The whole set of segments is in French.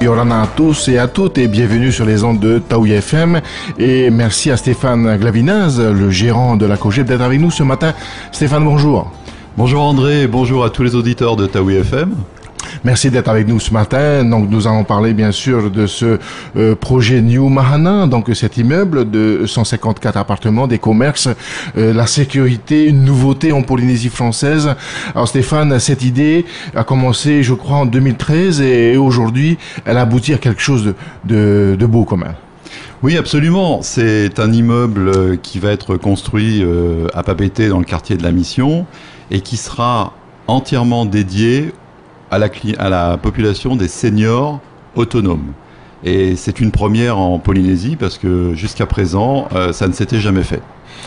Yorana à tous et à toutes et bienvenue sur les ondes de Taoui FM et merci à Stéphane Glavinaz, le gérant de la COGEP, d'être avec nous ce matin. Stéphane, bonjour. Bonjour André et bonjour à tous les auditeurs de Taoui FM. Merci d'être avec nous ce matin. Donc, nous allons parler bien sûr de ce projet New Mahana, donc cet immeuble de 154 appartements, des commerces, la sécurité, une nouveauté en Polynésie française. Alors Stéphane, cette idée a commencé, je crois, en 2013 et aujourd'hui, elle aboutit à quelque chose de beau quand même. Oui, absolument. C'est un immeuble qui va être construit à Papeete dans le quartier de la Mission et qui sera entièrement dédié à la population des seniors autonomes. Et c'est une première en Polynésie parce que jusqu'à présent, ça ne s'était jamais fait.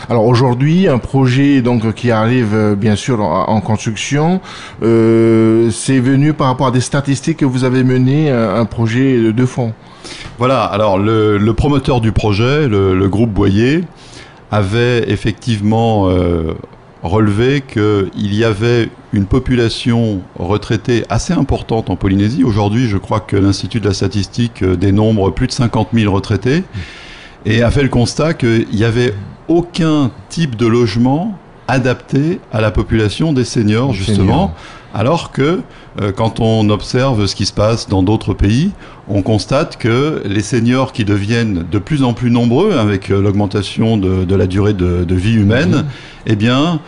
Alors aujourd'hui, un projet donc qui arrive bien sûr en construction, c'est venu par rapport à des statistiques que vous avez menées, un projet de fonds. Voilà, alors le promoteur du projet, le groupe Boyer, avait effectivement relevé qu'il y avait une population retraitée assez importante en Polynésie. Aujourd'hui, je crois que l'Institut de la statistique dénombre plus de 50 000 retraités et a fait le constat qu'il n'y avait aucun type de logement adapté à la population des seniors, justement, alors que quand on observe ce qui se passe dans d'autres pays, on constate que les seniors qui deviennent de plus en plus nombreux avec l'augmentation de la durée de vie humaine, eh bien,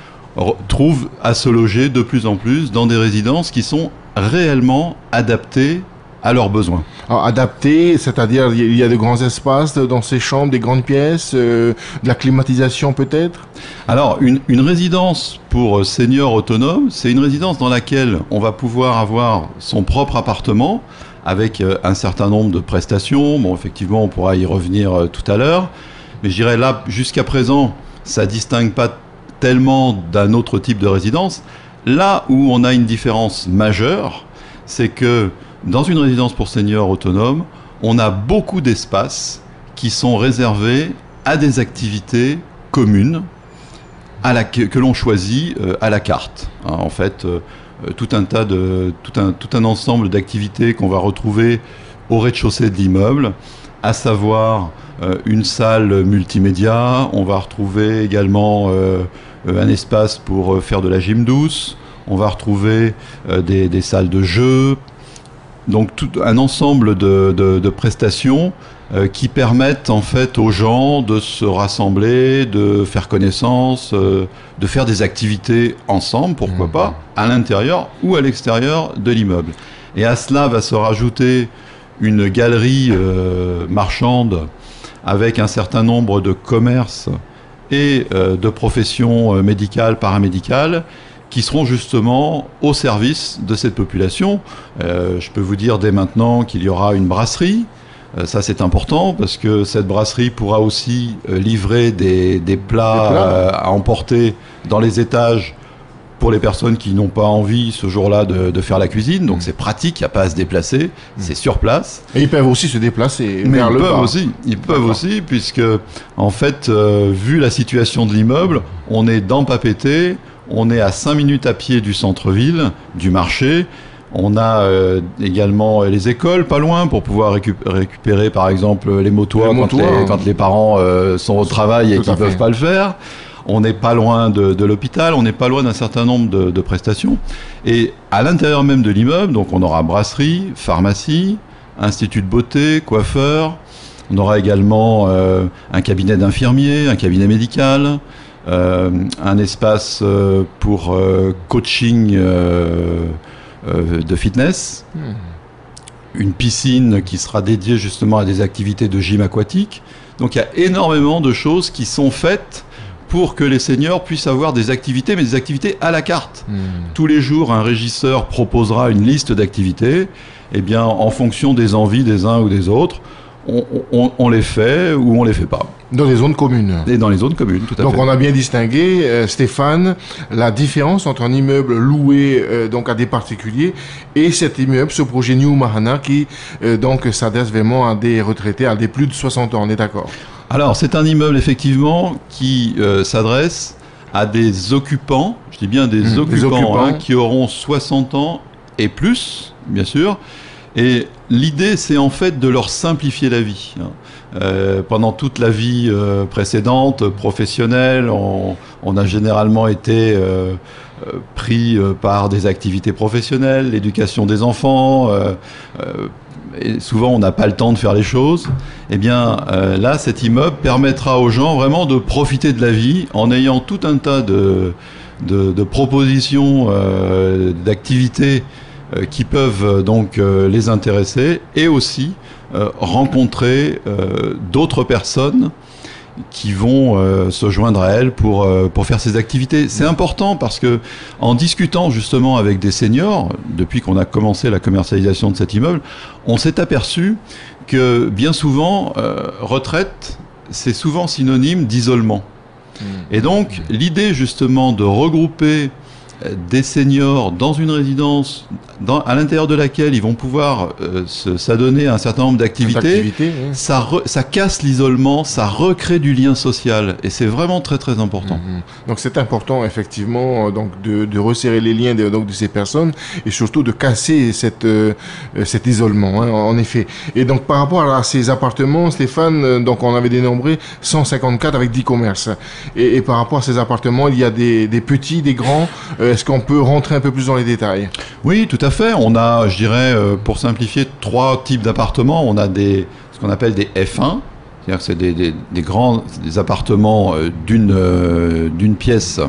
trouvent à se loger de plus en plus dans des résidences qui sont réellement adaptées à leurs besoins. Alors, adapté, c'est-à-dire il y a de grands espaces dans ces chambres, des grandes pièces, de la climatisation peut-être? Alors, une résidence pour seniors autonomes, c'est une résidence dans laquelle on va pouvoir avoir son propre appartement avec un certain nombre de prestations. Bon, effectivement, on pourra y revenir tout à l'heure. Mais je dirais là, jusqu'à présent, ça ne distingue pas tellement d'un autre type de résidence. Là où on a une différence majeure, c'est que dans une résidence pour seniors autonomes, on a beaucoup d'espaces qui sont réservés à des activités communes que l'on choisit à la carte. En fait, tout un ensemble d'activités qu'on va retrouver au rez-de-chaussée de l'immeuble, à savoir une salle multimédia. On va retrouver également un espace pour faire de la gym douce. On va retrouver des salles de jeu. Donc tout un ensemble de prestations qui permettent en fait aux gens de se rassembler, de faire connaissance, de faire des activités ensemble, pourquoi pas, à l'intérieur ou à l'extérieur de l'immeuble. Et à cela va se rajouter une galerie marchande avec un certain nombre de commerces et de professions médicales, paramédicales, qui seront justement au service de cette population. Je peux vous dire dès maintenant qu'il y aura une brasserie. Ça, c'est important parce que cette brasserie pourra aussi livrer des plats à emporter dans les étages pour les personnes qui n'ont pas envie ce jour-là de faire la cuisine. Donc c'est pratique, il n'y a pas à se déplacer, c'est sur place. Et ils peuvent aussi se déplacer vers le bas. Ils peuvent aussi, puisque en fait, vu la situation de l'immeuble, on est dans Papeete, on est à 5 minutes à pied du centre-ville, du marché. On a également les écoles pas loin pour pouvoir récupérer par exemple les motoirs quand les parents sont au travail et qu'ils ne peuvent pas le faire. On n'est pas loin de l'hôpital, on n'est pas loin d'un certain nombre de prestations. Et à l'intérieur même de l'immeuble, donc on aura brasserie, pharmacie, institut de beauté, coiffeur. On aura également un cabinet d'infirmier, un cabinet médical, un espace pour coaching de fitness, une piscine qui sera dédiée justement à des activités de gym aquatique. Donc il y a énormément de choses qui sont faites pour que les seniors puissent avoir des activités, mais des activités à la carte. Tous les jours, un régisseur proposera une liste d'activités. Eh bien, en fonction des envies des uns ou des autres, on les fait ou on les fait pas. Dans les zones communes. Et dans les zones communes, tout à fait. Donc on a bien distingué, Stéphane, la différence entre un immeuble loué donc à des particuliers et cet immeuble, ce projet New Mahana qui donc s'adresse vraiment à des retraités, à des plus de 60 ans, on est d'accord? Alors c'est un immeuble effectivement qui s'adresse à des occupants, je dis bien des occupants. Qui auront 60 ans et plus, bien sûr, Et l'idée, c'est en fait de leur simplifier la vie. Pendant toute la vie précédente, professionnelle, on a généralement été pris par des activités professionnelles, l'éducation des enfants, et souvent on n'a pas le temps de faire les choses. Eh bien là, cet immeuble permettra aux gens vraiment de profiter de la vie en ayant tout un tas de propositions, d'activités qui peuvent donc les intéresser, et aussi rencontrer d'autres personnes qui vont se joindre à elles pour faire ces activités. C'est important parce que en discutant justement avec des seniors, depuis qu'on a commencé la commercialisation de cet immeuble, on s'est aperçu que bien souvent, retraite, c'est souvent synonyme d'isolement. Et donc, l'idée justement de regrouper des seniors dans une résidence à l'intérieur de laquelle ils vont pouvoir s'adonner à un certain nombre d'activités, oui. Ça casse l'isolement, ça recrée du lien social, et c'est vraiment très très important. Donc c'est important effectivement donc de resserrer les liens de ces personnes, et surtout de casser cet isolement, hein, en effet. Et donc par rapport à ces appartements, Stéphane, donc on avait dénombré 154 avec 10 commerces, et par rapport à ces appartements, il y a des petits, des grands. Est-ce qu'on peut rentrer un peu plus dans les détails? Oui, tout à fait. On a, je dirais, pour simplifier, 3 types d'appartements. On a ce qu'on appelle des F1, c'est-à-dire que c'est des appartements d'une pièce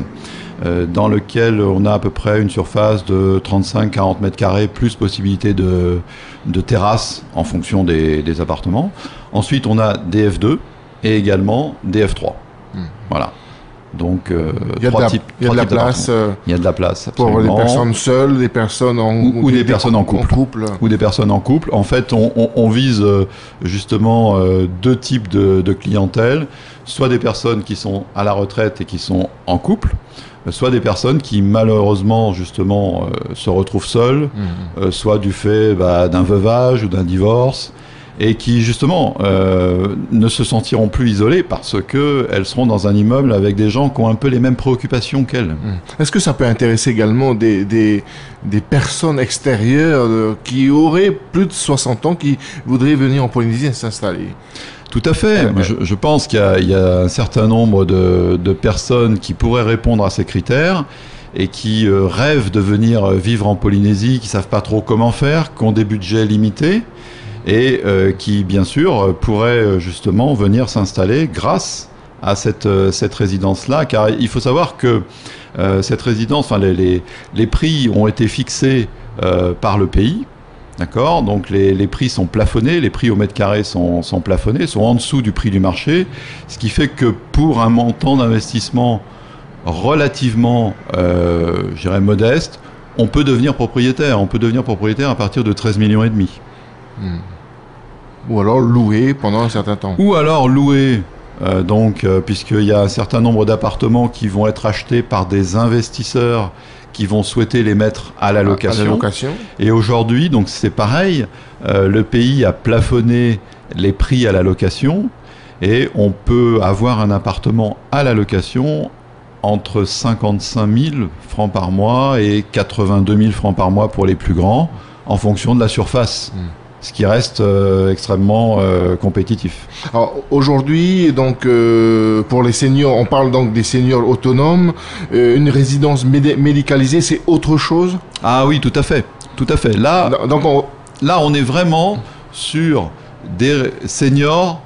dans lequel on a à peu près une surface de 35-40 mètres carrés, plus possibilité de terrasse en fonction des appartements. Ensuite, on a des F2 et également des F3. Voilà. Donc, il y a de la place. Il y a de la place pour les personnes seules, des personnes ou des personnes en couple. Ou des personnes en couple. En fait, on vise justement 2 types de clientèle, soit des personnes qui sont à la retraite et qui sont en couple, soit des personnes qui malheureusement justement se retrouvent seules, soit du fait d'un veuvage ou d'un divorce, et qui justement ne se sentiront plus isolées parce qu'elles seront dans un immeuble avec des gens qui ont un peu les mêmes préoccupations qu'elles. Est-ce que ça peut intéresser également des personnes extérieures qui auraient plus de 60 ans, qui voudraient venir en Polynésie s'installer? Tout à fait. Je pense qu'il y a un certain nombre de personnes qui pourraient répondre à ces critères et qui rêvent de venir vivre en Polynésie, qui ne savent pas trop comment faire, qui ont des budgets limités, et qui, bien sûr, pourraient justement venir s'installer grâce à cette résidence-là. Car il faut savoir que cette résidence, les prix ont été fixés par le pays. D'accord ? Donc les prix sont plafonnés, les prix au mètre carré sont plafonnés, sont en dessous du prix du marché, ce qui fait que pour un montant d'investissement relativement, je dirais, modeste, on peut devenir propriétaire. On peut devenir propriétaire à partir de 13,5 millions. Ou alors louer pendant un certain temps. Ou alors louer, puisqu'il y a un certain nombre d'appartements qui vont être achetés par des investisseurs qui vont souhaiter les mettre à la location. Et aujourd'hui, donc c'est pareil, le pays a plafonné les prix à la location, et on peut avoir un appartement à la location entre 55 000 francs par mois et 82 000 francs par mois pour les plus grands, en fonction de la surface. Ce qui reste extrêmement compétitif. Alors aujourd'hui, donc pour les seniors, on parle donc des seniors autonomes. Une résidence médicalisée, c'est autre chose? Ah oui, tout à fait, tout à fait. Là, on est vraiment sur des seniors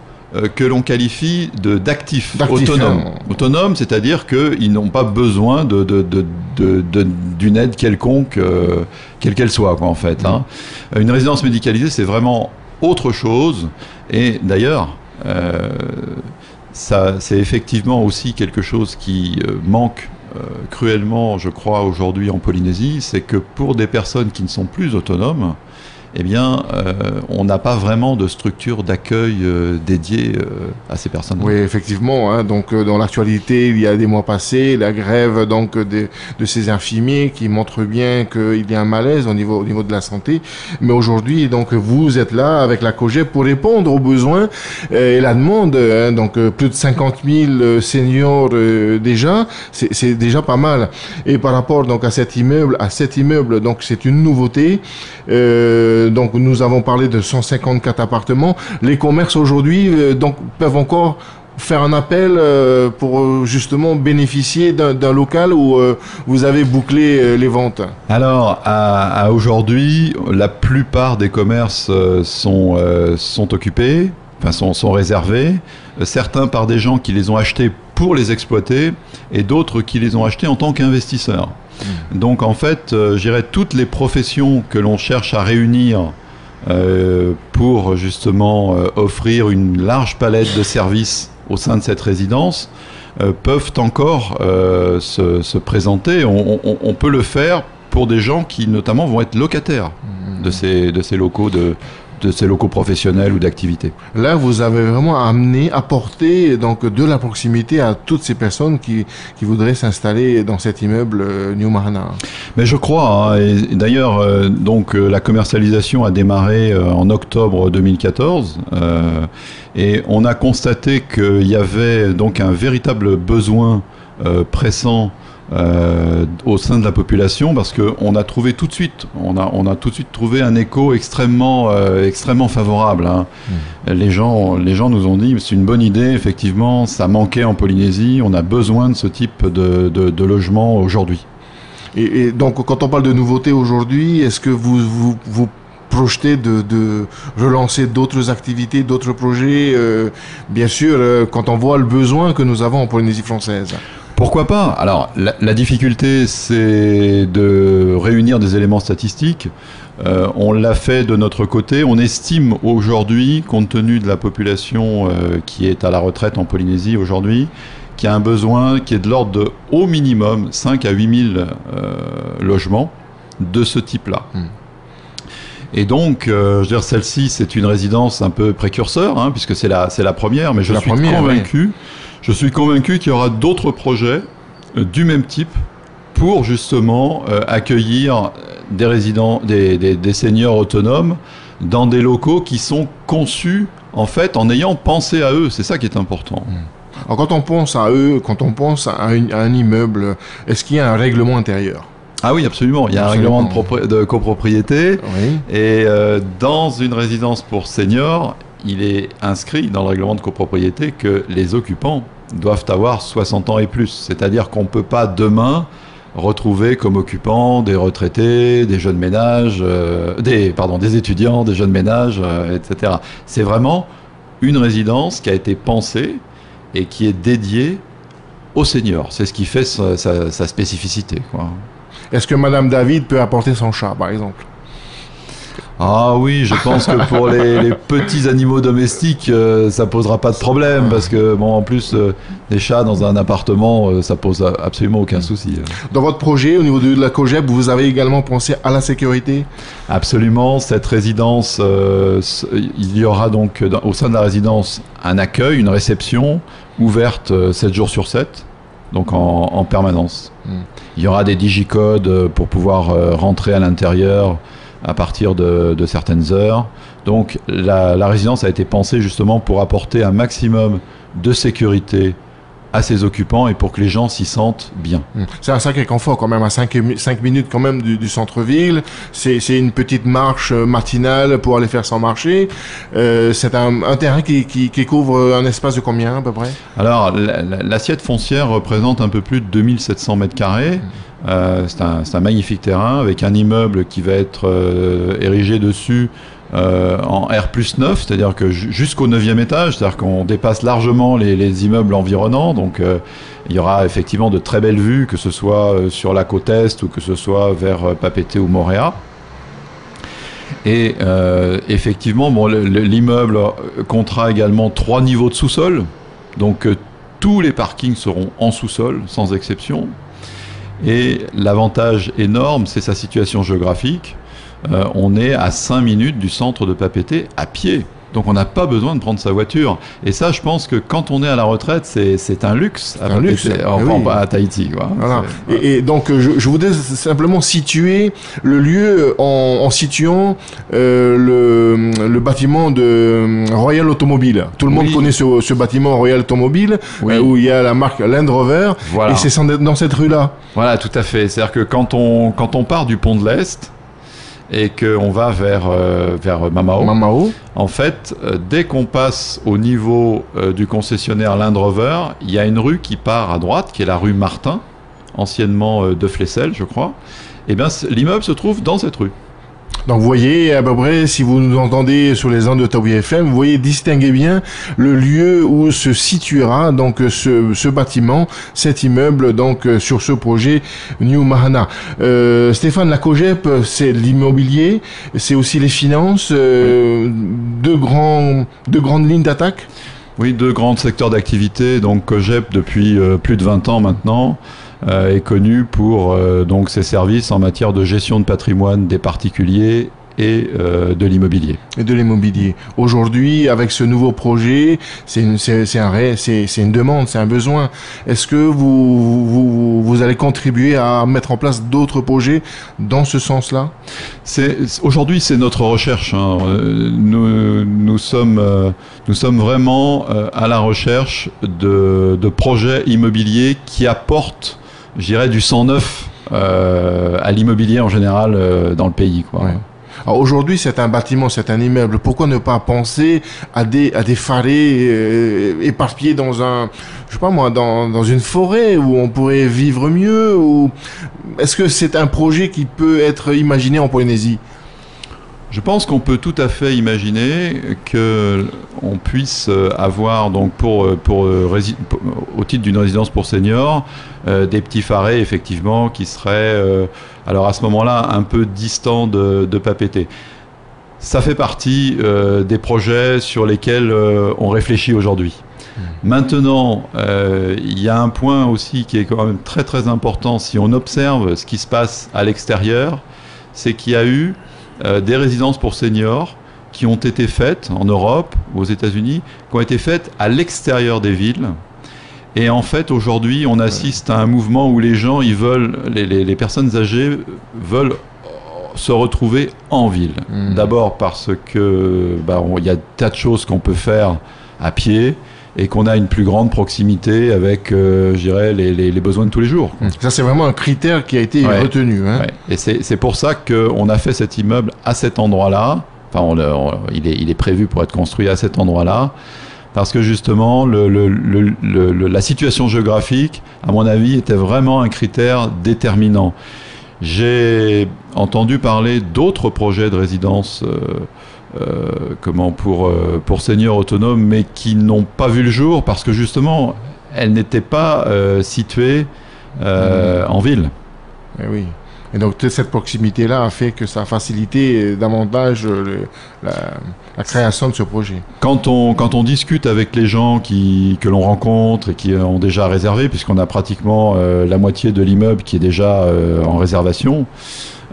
que l'on qualifie d'actifs autonomes. Autonomes, c'est-à-dire qu'ils n'ont pas besoin d'une aide quelconque, quelle qu'elle soit, quoi, en fait. Une résidence médicalisée, c'est vraiment autre chose. Et d'ailleurs, c'est effectivement aussi quelque chose qui manque cruellement, je crois, aujourd'hui en Polynésie, c'est que pour des personnes qui ne sont plus autonomes, eh bien, on n'a pas vraiment de structure d'accueil dédiée à ces personnes. Oui, effectivement. Hein, donc, dans l'actualité, il y a des mois passés, la grève donc de ces infirmiers qui montre bien qu'il y a un malaise au niveau de la santé. Mais aujourd'hui, donc, vous êtes là avec la COGEP pour répondre aux besoins et la demande. Hein, donc, plus de 50 000 seniors déjà, c'est déjà pas mal. Et par rapport donc à cet immeuble, donc c'est une nouveauté. donc nous avons parlé de 154 appartements. Les commerces aujourd'hui donc peuvent encore faire un appel pour justement bénéficier d'un local où vous avez bouclé les ventes. Alors, à aujourd'hui, la plupart des commerces sont occupés, enfin sont réservés. Certains par des gens qui les ont achetés pour les exploiter et d'autres qui les ont achetés en tant qu'investisseurs. Donc en fait, je dirais toutes les professions que l'on cherche à réunir pour justement offrir une large palette de services au sein de cette résidence peuvent encore se présenter. On peut le faire pour des gens qui notamment vont être locataires de ces locaux de ces locaux professionnels ou d'activité. Là, vous avez vraiment apporté donc de la proximité à toutes ces personnes qui voudraient s'installer dans cet immeuble New Mahana. Mais je crois, hein, et d'ailleurs, donc la commercialisation a démarré en octobre 2014, et on a constaté qu'il y avait donc un véritable besoin pressant au sein de la population, parce qu'on a trouvé tout de suite, on a tout de suite trouvé un écho extrêmement favorable. Hein. Les gens nous ont dit c'est une bonne idée, effectivement, ça manquait en Polynésie, on a besoin de ce type de logement aujourd'hui. Et donc quand on parle de nouveautés aujourd'hui, est-ce que vous projetez de relancer d'autres activités, d'autres projets, bien sûr, quand on voit le besoin que nous avons en Polynésie française? Pourquoi pas? Alors, la difficulté, c'est de réunir des éléments statistiques. On l'a fait de notre côté. On estime aujourd'hui, compte tenu de la population qui est à la retraite en Polynésie aujourd'hui, qu'il y a un besoin qui est de l'ordre de, au minimum, 5 à 8 000 logements de ce type-là. Et donc, je veux dire, celle-ci, c'est une résidence un peu précurseur, hein, puisque c'est la première, mais je suis convaincu... Oui. Je suis convaincu qu'il y aura d'autres projets du même type pour justement accueillir des résidents, des seniors autonomes dans des locaux qui sont conçus en fait en ayant pensé à eux. C'est ça qui est important. Alors quand on pense à eux, quand on pense à un immeuble, est-ce qu'il y a un règlement intérieur? Ah oui, absolument. Il y a un règlement de copropriété. Oui. Et dans une résidence pour seniors, il est inscrit dans le règlement de copropriété que les occupants doivent avoir 60 ans et plus. C'est-à-dire qu'on ne peut pas demain retrouver comme occupants des retraités, des jeunes ménages, des étudiants, des jeunes ménages, etc. C'est vraiment une résidence qui a été pensée et qui est dédiée aux seniors. C'est ce qui fait sa spécificité, quoi. Est-ce que Madame David peut apporter son chat, par exemple? Ah oui, je pense que pour les petits animaux domestiques, ça posera pas de problème, parce que bon, en plus, des chats dans un appartement, ça pose absolument aucun souci. Dans votre projet, au niveau de la COGEB, vous avez également pensé à la sécurité? Absolument. Cette résidence, il y aura donc au sein de la résidence un accueil, une réception ouverte 7 jours sur 7, donc en permanence. Il y aura des digicodes pour pouvoir rentrer à l'intérieur à partir de certaines heures. Donc la résidence a été pensée justement pour apporter un maximum de sécurité à ses occupants et pour que les gens s'y sentent bien. C'est un sacré confort quand même, à 5 minutes quand même du centre-ville. C'est une petite marche matinale pour aller faire son marché. C'est un terrain qui couvre un espace de combien à peu près? Alors l'assiette foncière représente un peu plus de 2700 mètres carrés. C'est un magnifique terrain avec un immeuble qui va être érigé dessus en R+9, c'est-à-dire que jusqu'au 9e étage, c'est-à-dire qu'on dépasse largement les immeubles environnants, donc il y aura effectivement de très belles vues, que ce soit sur la côte Est ou que ce soit vers Papeete ou Moorea. Et effectivement, bon, l'immeuble comptera également 3 niveaux de sous-sol, donc tous les parkings seront en sous-sol, sans exception. Et l'avantage énorme, c'est sa situation géographique. On est à 5 minutes du centre de Papeete à pied. Donc on n'a pas besoin de prendre sa voiture. Et ça, je pense que quand on est à la retraite, c'est un luxe. Un luxe, à Tahiti, quoi. Voilà. Et donc je voudrais simplement situer le lieu en situant le bâtiment de Royal Automobile. Tout le monde connaît ce bâtiment Royal Automobile, où il y a la marque Land Rover. Voilà. Et c'est dans cette rue-là. Voilà, tout à fait. C'est-à-dire que quand on part du pont de l'Est, et qu'on va vers Mamao. Mamao. En fait, dès qu'on passe au niveau du concessionnaire Land Rover, il y a une rue qui part à droite, qui est la rue Martin, anciennement de Flessel, je crois. Et bien, l'immeuble se trouve dans cette rue. Donc vous voyez à peu près, si vous nous entendez sur les ondes de Taoui FM, vous voyez distinguer bien le lieu où se situera donc ce bâtiment, cet immeuble donc sur ce projet New Mahana. Stéphane, la COGEP, c'est l'immobilier, c'est aussi les finances, deux grandes lignes d'attaque. Oui, deux grands secteurs d'activité. Donc COGEP depuis plus de 20 ans maintenant est connu pour donc ses services en matière de gestion de patrimoine des particuliers et de l'immobilier. Et de l'immobilier. Aujourd'hui, avec ce nouveau projet, c'est une demande, c'est un besoin. Est-ce que vous allez contribuer à mettre en place d'autres projets dans ce sens-là? Aujourd'hui, c'est notre recherche. Hein. Nous sommes vraiment à la recherche de projets immobiliers qui apportent, je dirais, du sang neuf à l'immobilier en général dans le pays, quoi. Ouais. Alors aujourd'hui, c'est un bâtiment, c'est un immeuble. Pourquoi ne pas penser à des farés éparpillés dans je sais pas moi, dans une forêt où on pourrait vivre mieux, ou est-ce que c'est un projet qui peut être imaginé en Polynésie? Je pense qu'on peut tout à fait imaginer qu'on puisse avoir, donc au titre d'une résidence pour seniors, des petits farets effectivement qui seraient, alors à ce moment-là, un peu distants de Papeete. Ça fait partie des projets sur lesquels on réfléchit aujourd'hui. Maintenant, il y a un point aussi qui est quand même très très important si on observe ce qui se passe à l'extérieur, c'est qu'il y a eu des résidences pour seniors qui ont été faites en Europe ou aux États-Unis, qui ont été faites à l'extérieur des villes. Et en fait, aujourd'hui, on assiste à un mouvement où les gens, les personnes âgées veulent se retrouver en ville. D'abord parce que y a des tas de choses qu'on peut faire à pied et qu'on a une plus grande proximité avec, je dirais, les besoins de tous les jours. Ça, c'est vraiment un critère qui a été retenu. Hein. Ouais. Et c'est pour ça qu'on a fait cet immeuble à cet endroit-là. Enfin, il est prévu pour être construit à cet endroit-là. Parce que justement, la situation géographique, à mon avis, était vraiment un critère déterminant. J'ai entendu parler d'autres projets de résidence pour seniors autonomes, mais qui n'ont pas vu le jour parce que justement, elles n'étaient pas situées en ville. Et oui. Et donc cette proximité-là a fait que ça a facilité davantage la création de ce projet. Quand on discute avec les gens que l'on rencontre et qui ont déjà réservé, puisqu'on a pratiquement la moitié de l'immeuble qui est déjà en réservation,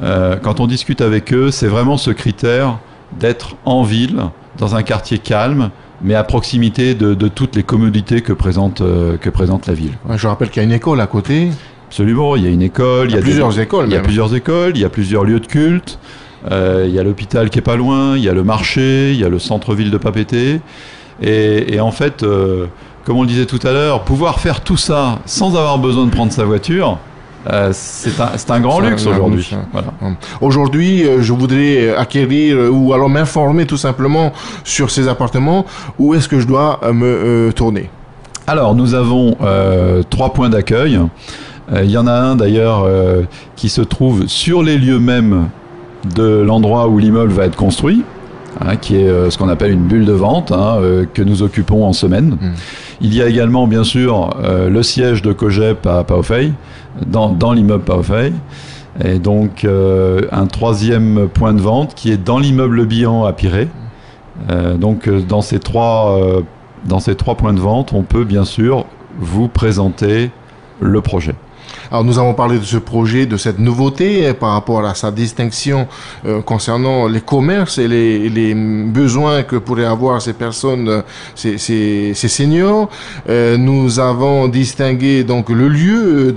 quand on discute avec eux, c'est vraiment ce critère d'être en ville, dans un quartier calme, mais à proximité de toutes les commodités que présente la ville. Ouais, je rappelle qu'il y a une école à côté. Absolument, il y a une école. Il y a plusieurs écoles. Il y a plusieurs écoles, il y a plusieurs lieux de culte. Il y a l'hôpital qui est pas loin, il y a le marché, il y a le centre-ville de Papeete. Et en fait, comme on le disait tout à l'heure, pouvoir faire tout ça sans avoir besoin de prendre sa voiture, c'est un grand luxe aujourd'hui. Voilà. Aujourd'hui, je voudrais acquérir ou alors m'informer tout simplement sur ces appartements. Où est-ce que je dois me tourner? Alors, nous avons 3 points d'accueil. Il y en a un d'ailleurs qui se trouve sur les lieux mêmes de l'endroit où l'immeuble va être construit, hein, qui est ce qu'on appelle une bulle de vente, hein, que nous occupons en semaine. Il y a également bien sûr le siège de COGEP à Pao'Whei, dans l'immeuble Pao'Whei, et donc un 3e point de vente qui est dans l'immeuble Bihan à Pirée. Donc dans ces trois points de vente, on peut bien sûr vous présenter le projet. Alors nous avons parlé de ce projet, de cette nouveauté par rapport à sa distinction concernant les commerces et les besoins que pourraient avoir ces personnes, ces seniors. Nous avons distingué donc le lieu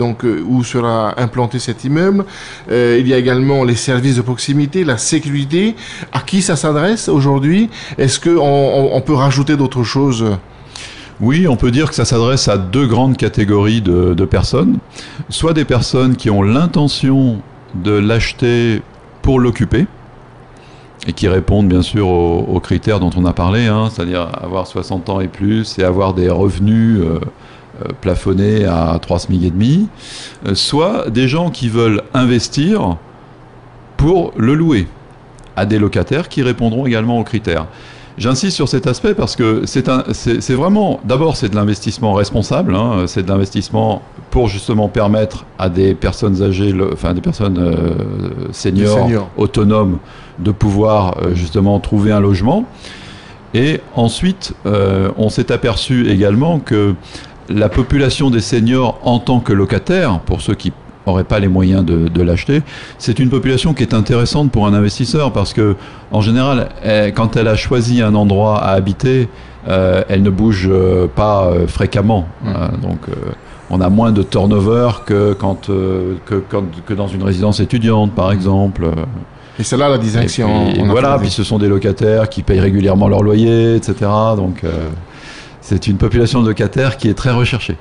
où sera implanté cet immeuble. Il y a également les services de proximité, la sécurité. À qui ça s'adresse aujourd'hui? Est-ce qu'on peut rajouter d'autres choses? Oui, on peut dire que ça s'adresse à 2 grandes catégories de personnes. Soit des personnes qui ont l'intention de l'acheter pour l'occuper, et qui répondent bien sûr aux critères dont on a parlé, hein, c'est-à-dire avoir 60 ans et plus et avoir des revenus plafonnés à 3 SMIC et demi, soit des gens qui veulent investir pour le louer à des locataires qui répondront également aux critères. J'insiste sur cet aspect parce que c'est vraiment, d'abord c'est de l'investissement responsable, hein, c'est de l'investissement pour justement permettre à des personnes âgées, enfin des personnes seniors, autonomes, de pouvoir justement trouver un logement. Et ensuite, on s'est aperçu également que la population des seniors en tant que locataires, pour ceux qui n'aurait pas les moyens de l'acheter, c'est une population qui est intéressante pour un investisseur parce que, en général, quand elle a choisi un endroit à habiter, elle ne bouge pas fréquemment. Donc, on a moins de turnover que dans une résidence étudiante, par exemple. Et c'est là la distinction. Et voilà, puis ce sont des locataires qui payent régulièrement leur loyer, etc. Donc, c'est une population de locataires qui est très recherchée.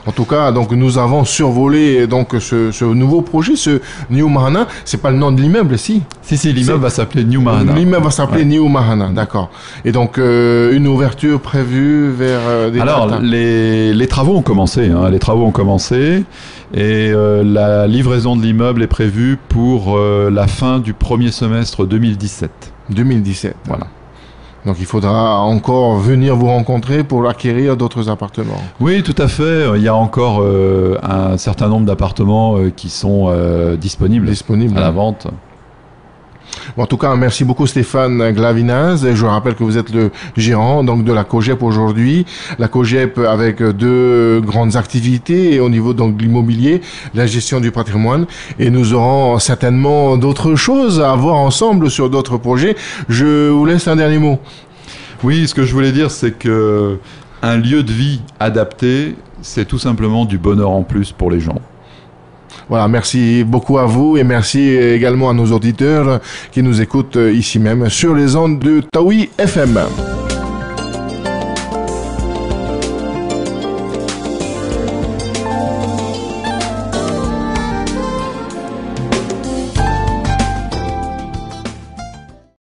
En tout cas, donc nous avons survolé donc ce nouveau projet, ce New Mahana. C'est pas le nom de l'immeuble, si? Si, l'immeuble va s'appeler New Mahana. L'immeuble va s'appeler New Mahana, d'accord. Et donc une ouverture prévue vers des Alors les travaux ont commencé, hein, et la livraison de l'immeuble est prévue pour la fin du premier semestre 2017. 2017, voilà. Donc il faudra encore venir vous rencontrer pour acquérir d'autres appartements. Oui, tout à fait. Il y a encore un certain nombre d'appartements qui sont disponibles à la vente. Bon, en tout cas, merci beaucoup Stéphane Glavinaz. Je rappelle que vous êtes le gérant donc de la COGEP aujourd'hui. La COGEP avec deux grandes activités au niveau donc de l'immobilier, la gestion du patrimoine, et nous aurons certainement d'autres choses à voir ensemble sur d'autres projets. Je vous laisse un dernier mot. Oui, ce que je voulais dire, c'est que un lieu de vie adapté, c'est tout simplement du bonheur en plus pour les gens. Voilà, merci beaucoup à vous et merci également à nos auditeurs qui nous écoutent ici même sur les ondes de Taoui FM.